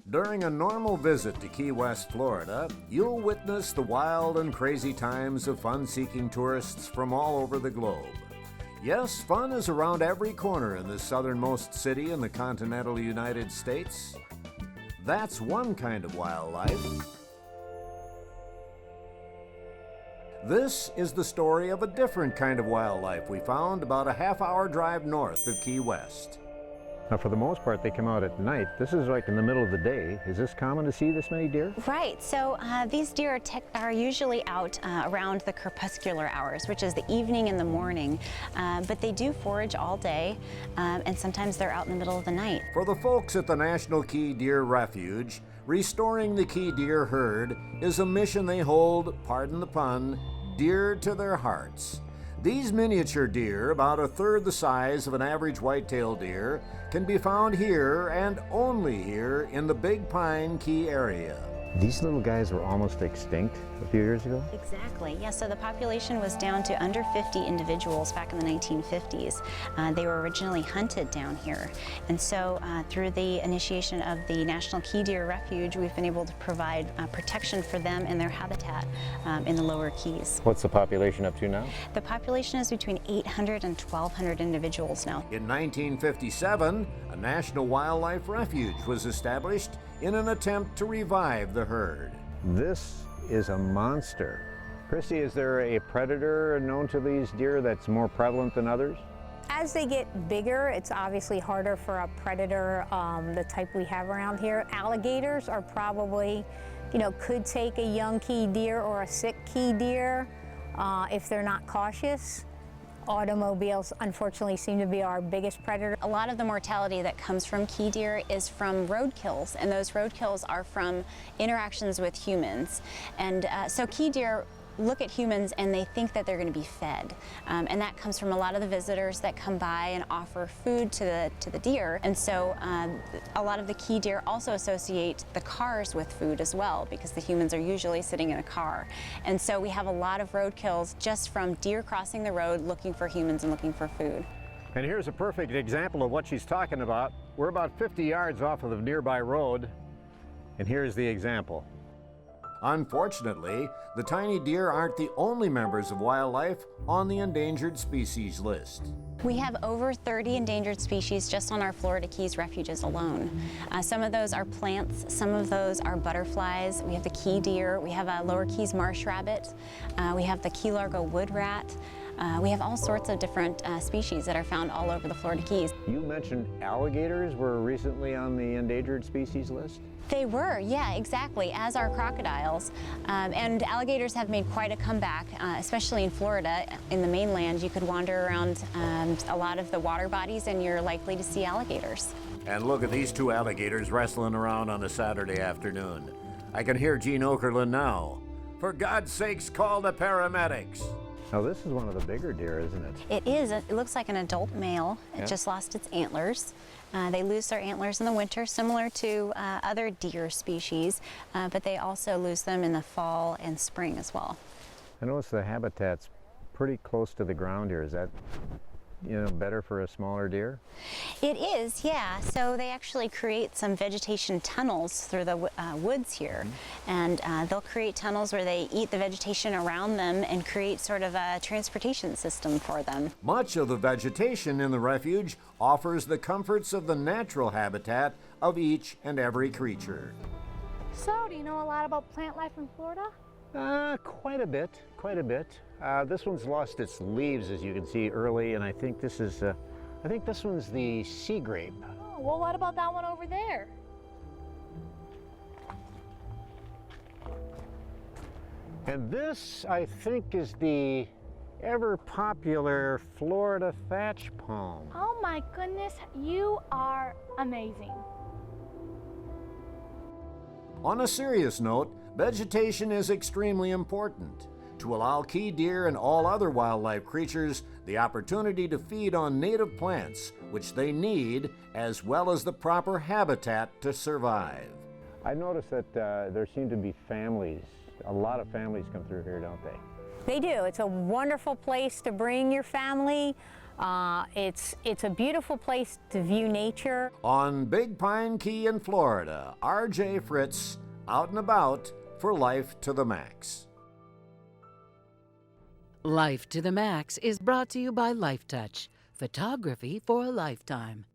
During a normal visit to Key West, Florida, you'll witness the wild and crazy times of fun-seeking tourists from all over the globe. Yes, fun is around every corner in this southernmost city in the continental United States. That's one kind of wildlife. This is the story of a different kind of wildlife we found about a half-hour drive north of Key West. Now, for the most part, they come out at night. This is like in the middle of the day. Is this common to see this many deer? Right. So these deer are usually out around the crepuscular hours, which is the evening and the morning. But they do forage all day, and sometimes they're out in the middle of the night. For the folks at the National Key Deer Refuge, restoring the key deer herd is a mission they hold, pardon the pun, dear to their hearts. These miniature deer, about a third the size of an average white-tailed deer, can be found here and only here in the Big Pine Key area. These little guys were almost extinct a few years ago? Exactly, yeah, so the population was down to under 50 individuals back in the 1950s. They were originally hunted down here. And so through the initiation of the National Key Deer Refuge, we've been able to provide protection for them and their habitat in the lower Keys. What's the population up to now? The population is between 800 and 1,200 individuals now. In 1957, a National Wildlife Refuge was established in an attempt to revive the herd. This is a monster. Christy, is there a predator known to these deer that's more prevalent than others? As they get bigger, it's obviously harder for a predator, the type we have around here. Alligators are probably, could take a young key deer or a sick key deer if they're not cautious. Automobiles, unfortunately, seem to be our biggest predator. A lot of the mortality that comes from key deer is from road kills, and those road kills are from interactions with humans. And so key deer look at humans and they think that they're going to be fed. And that comes from a lot of the visitors that come by and offer food to the deer. And so a lot of the key deer also associate the cars with food as well, because the humans are usually sitting in a car. And so we have a lot of road kills just from deer crossing the road looking for humans and looking for food. And here's a perfect example of what she's talking about. We're about 50 yards off of the nearby road, and here's the example. Unfortunately, the tiny deer aren't the only members of wildlife on the endangered species list. We have over 30 endangered species just on our Florida Keys refuges alone. Some of those are plants, some of those are butterflies. We have the key deer, we have a Lower Keys marsh rabbit, we have the Key Largo wood rat. We have all sorts of different species that are found all over the Florida Keys. You mentioned alligators were recently on the endangered species list? They were, yeah, exactly, as are crocodiles. And alligators have made quite a comeback, especially in Florida. In the mainland, you could wander around a lot of the water bodies and you're likely to see alligators. And look at these two alligators wrestling around on a Saturday afternoon. I can hear Gene Okerlund now. For God's sakes, call the paramedics. Now this is one of the bigger deer, isn't it? It is. It looks like an adult male. Yeah. It just lost its antlers. They lose their antlers in the winter, similar to other deer species, but they also lose them in the fall and spring as well. I notice the habitat's pretty close to the ground here. Is that, better for a smaller deer? It is, yeah. So they actually create some vegetation tunnels through the woods here. And they'll create tunnels where they eat the vegetation around them and create sort of a transportation system for them. Much of the vegetation in the refuge offers the comforts of the natural habitat of each and every creature. So, do you know a lot about plant life in Florida? Quite a bit, quite a bit. This one's lost its leaves, as you can see, early, and I think this is, I think this one's the sea grape. Oh, well, what about that one over there? And this, I think, is the ever-popular Florida thatch palm. Oh my goodness, you are amazing. On a serious note, vegetation is extremely important to allow key deer and all other wildlife creatures the opportunity to feed on native plants, which they need, as well as the proper habitat to survive. I noticed that there seem to be families. A lot of families come through here, don't they? They do. It's a wonderful place to bring your family. It's a beautiful place to view nature. On Big Pine Key in Florida, R.J. Fritz, out and about for Life to the Max. Life to the Max is brought to you by Life Touch, photography for a lifetime.